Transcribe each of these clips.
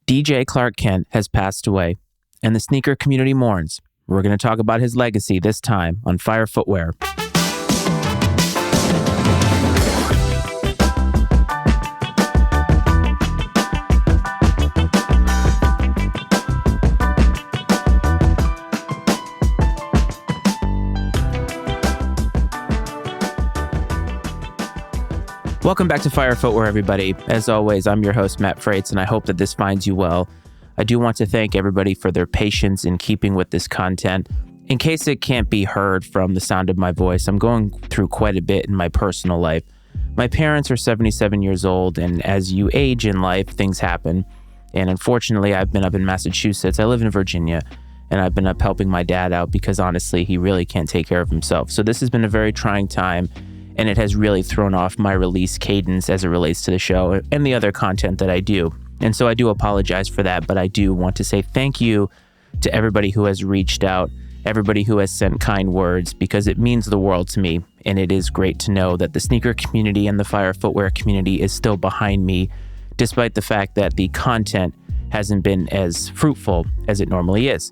DJ Clark Kent has passed away, and the sneaker community mourns. We're going to talk about his legacy this time on Fire Footwear. Welcome back to Fire Footwear, everybody. As always, I'm your host, Matt Frates, and I hope that this finds you well. I do want to thank everybody for their patience in keeping with this content. In case it can't be heard from the sound of my voice, I'm going through quite a bit in my personal life. My parents are 77 years old, and as you age in life, things happen. And unfortunately, I've been up in Massachusetts. I live in Virginia, and I've been up helping my dad out because honestly, he really can't take care of himself. So this has been a very trying time, and it has really thrown off my release cadence as it relates to the show and the other content that I do. And so I do apologize for that, but I do want to say thank you to everybody who has reached out, everybody who has sent kind words, because it means the world to me. And it is great to know that the sneaker community and the Fire Footwear community is still behind me, despite the fact that the content hasn't been as fruitful as it normally is.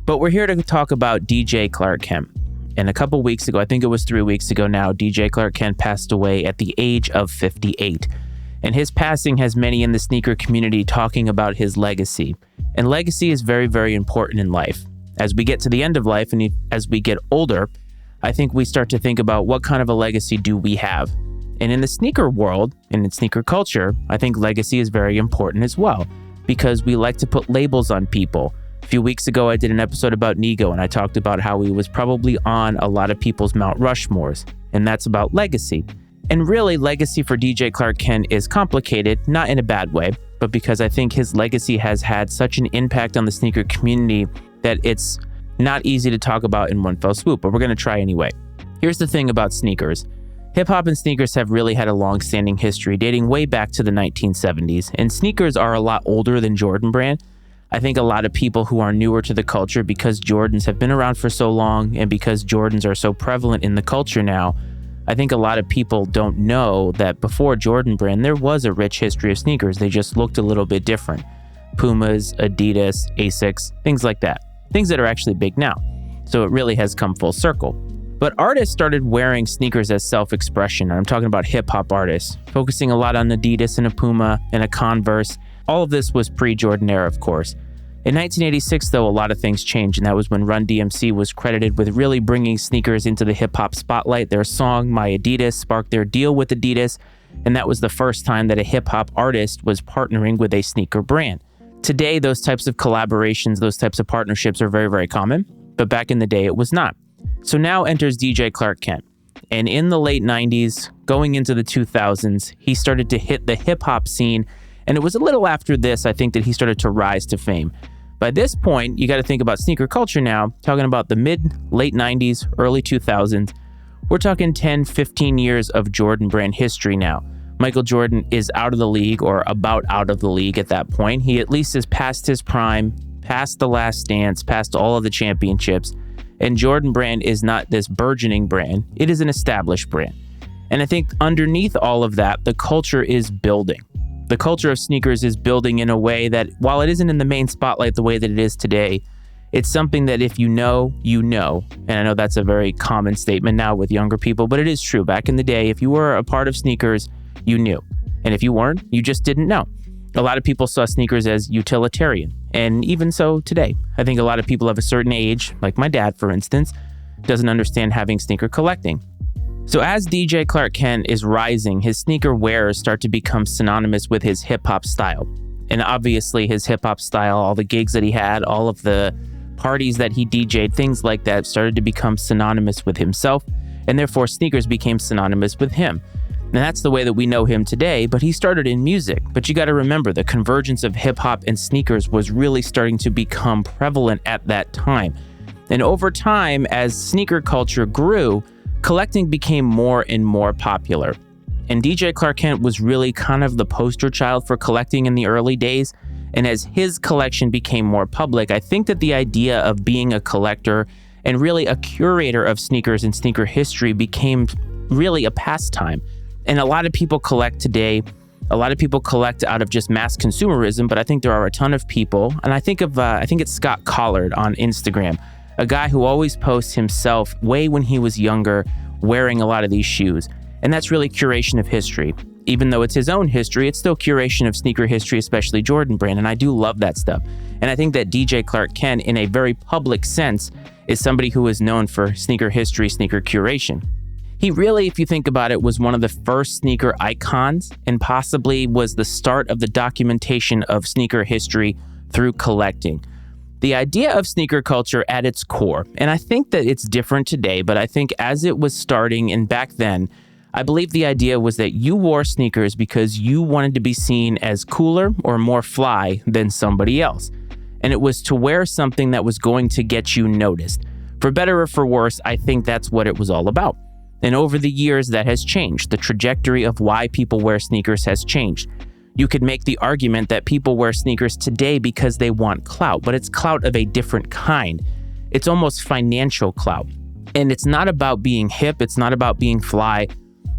But we're here to talk about DJ Clark Kent. And a couple weeks ago, I think it was 3 weeks ago now, DJ Clark Kent passed away at the age of 58. And his passing has many in the sneaker community talking about his legacy. And legacy is very, very important in life. As we get to the end of life and as we get older, I think we start to think about what kind of a legacy do we have. And in the sneaker world and in sneaker culture, I think legacy is very important as well, because we like to put labels on people. A few weeks ago, I did an episode about Nigo, and I talked about how he was probably on a lot of people's Mount Rushmores, and that's about legacy. And really, legacy for DJ Clark Kent is complicated, not in a bad way, but because I think his legacy has had such an impact on the sneaker community that it's not easy to talk about in one fell swoop, but we're going to try anyway. Here's the thing about sneakers. Hip-hop and sneakers have really had a long-standing history dating way back to the 1970s, and sneakers are a lot older than Jordan Brand. I think a lot of people who are newer to the culture, because Jordans have been around for so long and because Jordans are so prevalent in the culture now, I think a lot of people don't know that before Jordan Brand, there was a rich history of sneakers. They just looked a little bit different. Pumas, Adidas, Asics, things like that. Things that are actually big now. So it really has come full circle. But artists started wearing sneakers as self-expression. I'm talking about hip-hop artists, focusing a lot on Adidas and a Puma and a Converse. All of this was pre-Jordan era, of course. In 1986, though, a lot of things changed, and that was when Run DMC was credited with really bringing sneakers into the hip-hop spotlight. Their song, My Adidas, sparked their deal with Adidas, and that was the first time that a hip-hop artist was partnering with a sneaker brand. Today, those types of collaborations, those types of partnerships are very, very common, but back in the day, it was not. So now enters DJ Clark Kent, and in the late 90s, going into the 2000s, he started to hit the hip-hop scene. And it was a little after this, I think, that he started to rise to fame. By this point, you got to think about sneaker culture now, talking about the late 90s, early 2000s. We're talking 10, 15 years of Jordan Brand history now. Michael Jordan is out of the league, or about out of the league at that point. He at least is past his prime, past the last dance, past all of the championships. And Jordan Brand is not this burgeoning brand. It is an established brand. And I think underneath all of that, the culture is building. The culture of sneakers is building in a way that, while it isn't in the main spotlight the way that it is today, it's something that if you know, you know. And I know that's a very common statement now with younger people, but it is true. Back in the day, if you were a part of sneakers, you knew. And if you weren't, you just didn't know. A lot of people saw sneakers as utilitarian. And even so today, I think a lot of people of a certain age, like my dad, for instance, doesn't understand having sneaker collecting. So as DJ Clark Kent is rising, his sneaker wearers start to become synonymous with his hip-hop style. And obviously his hip-hop style, all the gigs that he had, all of the parties that he DJ'd, things like that started to become synonymous with himself, and therefore sneakers became synonymous with him. And that's the way that we know him today, but he started in music. But you got to remember, the convergence of hip-hop and sneakers was really starting to become prevalent at that time. And over time, as sneaker culture grew, collecting became more and more popular. And DJ Clark Kent was really kind of the poster child for collecting in the early days. And as his collection became more public, I think that the idea of being a collector and really a curator of sneakers and sneaker history became really a pastime. And a lot of people collect today A lot of people collect out of just mass consumerism, but I think there are a ton of people, and I think it's Scott Collard on Instagram, a guy who always posts himself way when he was younger wearing a lot of these shoes. And that's really curation of history. Even though it's his own history, it's still curation of sneaker history, especially Jordan brand, and I do love that stuff. And I think that DJ Clark Kent, in a very public sense, is somebody who is known for sneaker history, sneaker curation. He really, if you think about it, was one of the first sneaker icons and possibly was the start of the documentation of sneaker history through collecting. The idea of sneaker culture at its core, and I think that it's different today, but I think as it was starting and back then, I believe the idea was that you wore sneakers because you wanted to be seen as cooler or more fly than somebody else. And it was to wear something that was going to get you noticed. For better or for worse, I think that's what it was all about. And over the years, that has changed. The trajectory of why people wear sneakers has changed. You could make the argument that people wear sneakers today because they want clout, but it's clout of a different kind. It's almost financial clout. And it's not about being hip. It's not about being fly.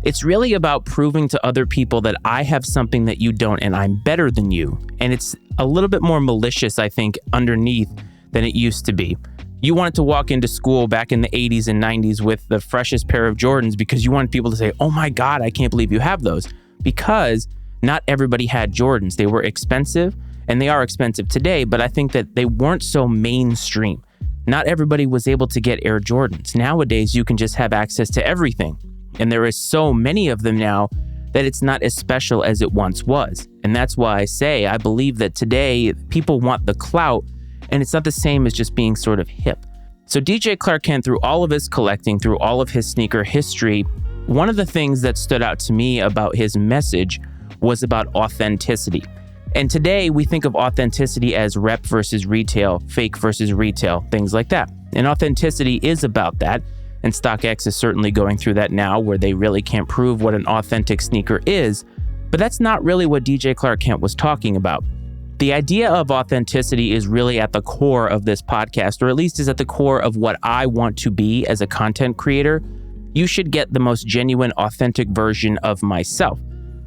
It's really about proving to other people that I have something that you don't and I'm better than you. And it's a little bit more malicious, I think, underneath than it used to be. You wanted to walk into school back in the 80s and 90s with the freshest pair of Jordans because you wanted people to say, oh my God, I can't believe you have those. Because not everybody had Jordans. They were expensive and they are expensive today, but I think that they weren't so mainstream. Not everybody was able to get Air Jordans. Nowadays, you can just have access to everything. And there is so many of them now that it's not as special as it once was. And that's why I say I believe that today people want the clout, and it's not the same as just being sort of hip. So DJ Clark Kent, through all of his collecting, through all of his sneaker history, one of the things that stood out to me about his message was about authenticity. And today we think of authenticity as rep versus retail, fake versus retail, things like that. And authenticity is about that. And StockX is certainly going through that now where they really can't prove what an authentic sneaker is. But that's not really what DJ Clark Kent was talking about. The idea of authenticity is really at the core of this podcast, or at least is at the core of what I want to be as a content creator. You should get the most genuine, authentic version of myself.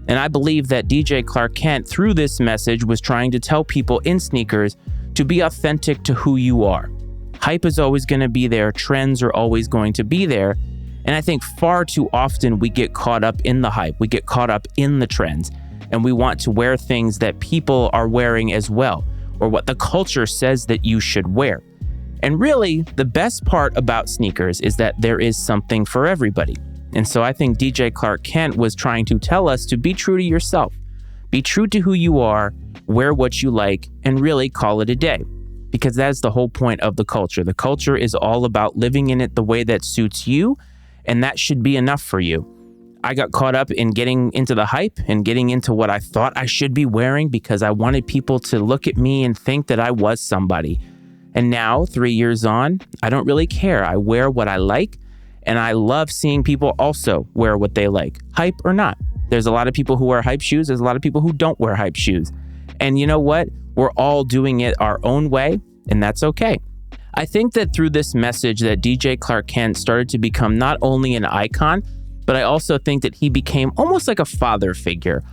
And I believe that DJ Clark Kent, through this message, was trying to tell people in sneakers to be authentic to who you are. Hype is always going to be there. Trends are always going to be there. And I think far too often we get caught up in the hype. We get caught up in the trends. And we want to wear things that people are wearing as well, or what the culture says that you should wear. And really, the best part about sneakers is that there is something for everybody. And so I think DJ Clark Kent was trying to tell us to be true to yourself. Be true to who you are, wear what you like, and really call it a day. Because that's the whole point of the culture. The culture is all about living in it the way that suits you, and that should be enough for you. I got caught up in getting into the hype and getting into what I thought I should be wearing because I wanted people to look at me and think that I was somebody. And now, 3 years on, I don't really care. I wear what I like, and I love seeing people also wear what they like, hype or not. There's a lot of people who wear hype shoes. There's a lot of people who don't wear hype shoes. And you know what? We're all doing it our own way, and that's okay. I think that through this message that DJ Clark Kent started to become not only an icon, but I also think that he became almost like a father figure.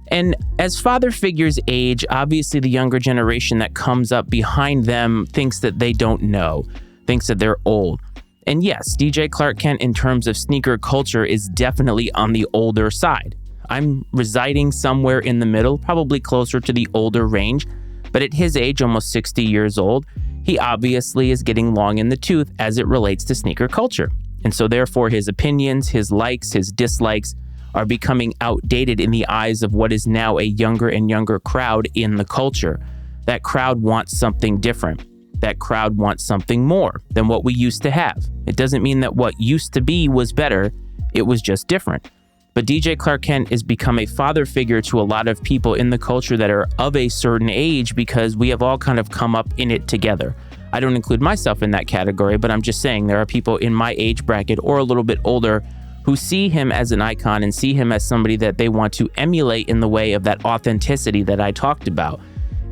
And as father figures age, obviously the younger generation that comes up behind them thinks that they don't know, thinks that they're old. And yes, DJ Clark Kent in terms of sneaker culture is definitely on the older side. I'm residing somewhere in the middle, probably closer to the older range, but at his age, almost 60 years old, he obviously is getting long in the tooth as it relates to sneaker culture. And so therefore his opinions, his likes, his dislikes are becoming outdated in the eyes of what is now a younger and younger crowd in the culture. That crowd wants something different. That crowd wants something more than what we used to have. It doesn't mean that what used to be was better. It was just different. But DJ Clark Kent has become a father figure to a lot of people in the culture that are of a certain age because we have all kind of come up in it together. I don't include myself in that category, but I'm just saying there are people in my age bracket or a little bit older who see him as an icon and see him as somebody that they want to emulate in the way of that authenticity that I talked about.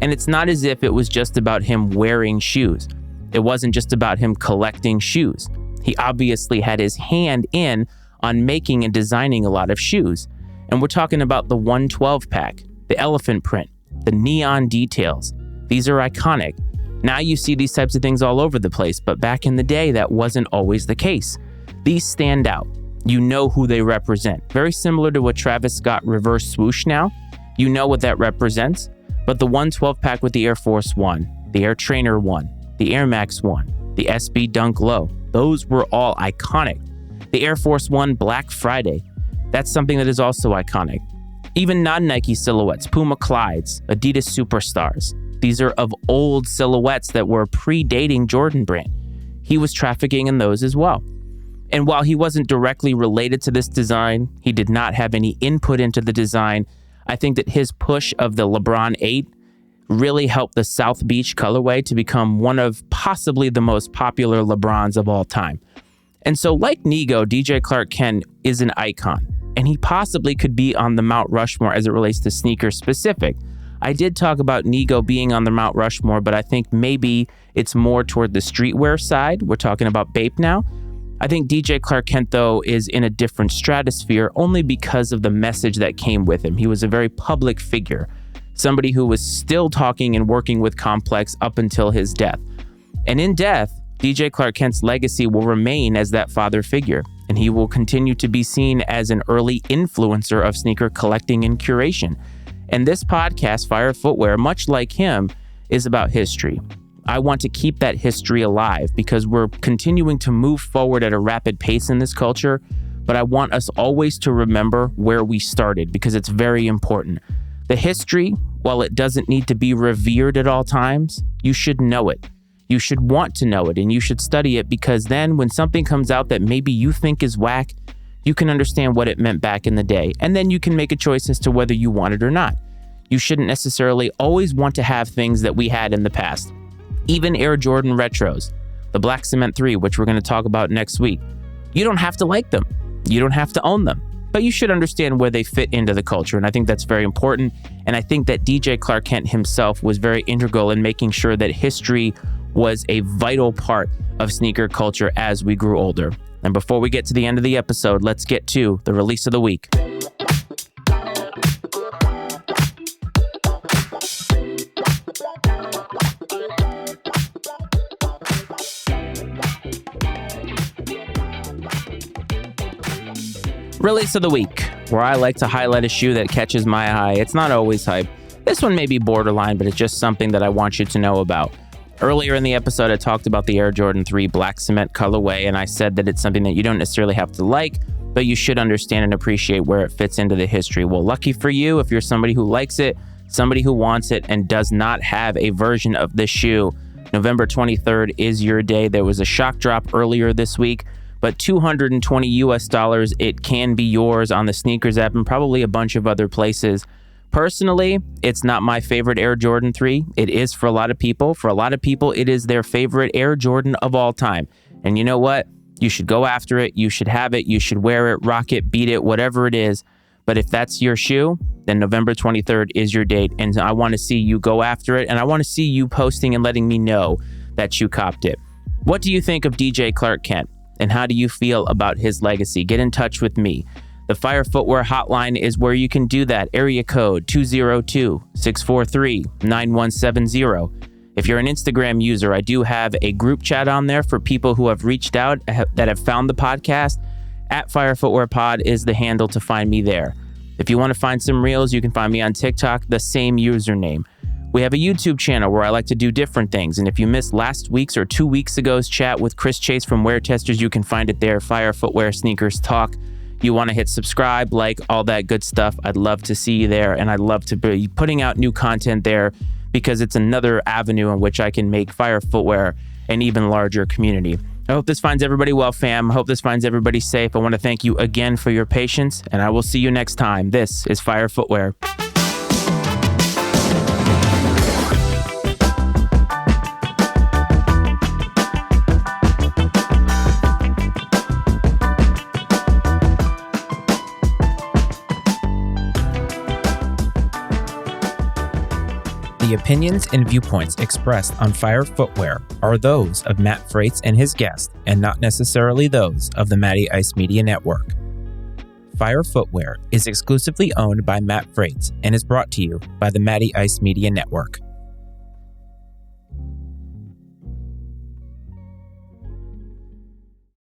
And it's not as if it was just about him wearing shoes. It wasn't just about him collecting shoes. He obviously had his hand in on making and designing a lot of shoes. And we're talking about the 112 pack, the elephant print, the neon details. These are iconic. Now you see these types of things all over the place, but back in the day, that wasn't always the case. These stand out. You know who they represent. Very similar to what Travis Scott reverse swoosh now. You know what that represents. But the 112 pack with the Air Force One, the Air Trainer One, the Air Max One, the SB Dunk Low, those were all iconic. The Air Force One Black Friday, that's something that is also iconic. Even non-Nike silhouettes, Puma Clydes, Adidas Superstars. These are of old silhouettes that were predating Jordan Brand. He was trafficking in those as well. And while he wasn't directly related to this design, he did not have any input into the design. I think that his push of the LeBron 8 really helped the South Beach colorway to become one of possibly the most popular LeBrons of all time. And so like Nigo, DJ Clark Kent is an icon, and he possibly could be on the Mount Rushmore as it relates to sneakers specific. I did talk about Nigo being on the Mount Rushmore, but I think maybe it's more toward the streetwear side. We're talking about Bape now. I think DJ Clark Kent, though, is in a different stratosphere only because of the message that came with him. He was a very public figure, somebody who was still talking and working with Complex up until his death. And in death, DJ Clark Kent's legacy will remain as that father figure, and he will continue to be seen as an early influencer of sneaker collecting and curation. And this podcast, Fire Footwear, much like him, is about history. I want to keep that history alive because we're continuing to move forward at a rapid pace in this culture, but I want us always to remember where we started because it's very important. The history, while it doesn't need to be revered at all times, you should know it. You should want to know it, and you should study it because then when something comes out that maybe you think is whack, you can understand what it meant back in the day, and then you can make a choice as to whether you want it or not. You shouldn't necessarily always want to have things that we had in the past. Even Air Jordan Retros, the Black Cement 3, which we're going to talk about next week. You don't have to like them. You don't have to own them. But you should understand where they fit into the culture, and I think that's very important. And I think that DJ Clark Kent himself was very integral in making sure that history was a vital part of sneaker culture as we grew older. And before we get to the end of the episode, let's get to the release of the week. Release of the week, where I like to highlight a shoe that catches my eye. It's not always hype. This one may be borderline, but it's just something that I want you to know about. Earlier in the episode, I talked about the Air Jordan 3 Black Cement colorway, and I said that it's something that you don't necessarily have to like, but you should understand and appreciate where it fits into the history. Well, lucky for you, if you're somebody who likes it, somebody who wants it, and does not have a version of this shoe, November 23rd is your day. There was a shock drop earlier this week, but $220 US, it can be yours on the Sneakers app and probably a bunch of other places. Personally, it's not my favorite Air Jordan 3. It is for a lot of people. For a lot of people, it is their favorite Air Jordan of all time. And you know what? You should go after it. You should have it. You should wear it, rock it, beat it, whatever it is. But if that's your shoe, then November 23rd is your date. And I want to see you go after it. And I want to see you posting and letting me know that you copped it. What do you think of DJ Clark Kent? And how do you feel about his legacy? Get in touch with me. The Fire Footwear hotline is where you can do that. Area code 202-643-9170. If you're an Instagram user, I do have a group chat on there for people who have reached out that have found the podcast. At Fire Footwear Pod is the handle to find me there. If you want to find some reels, you can find me on TikTok, the same username. We have a YouTube channel where I like to do different things. And if you missed last week's or 2 weeks ago's chat with Chris Chase from Wear Testers, you can find it there. Fire Footwear Sneakers Talk. You want to hit subscribe, like, all that good stuff. I'd love to see you there, and I'd love to be putting out new content there because it's another avenue in which I can make Fire Footwear an even larger community. I hope this finds everybody well, fam. I hope this finds everybody safe. I want to thank you again for your patience, and I will see you next time. This is Fire Footwear. The opinions and viewpoints expressed on Fire Footwear are those of Matt Frates and his guests, and not necessarily those of the Matty Ice Media Network. Fire Footwear is exclusively owned by Matt Frates and is brought to you by the Matty Ice Media Network.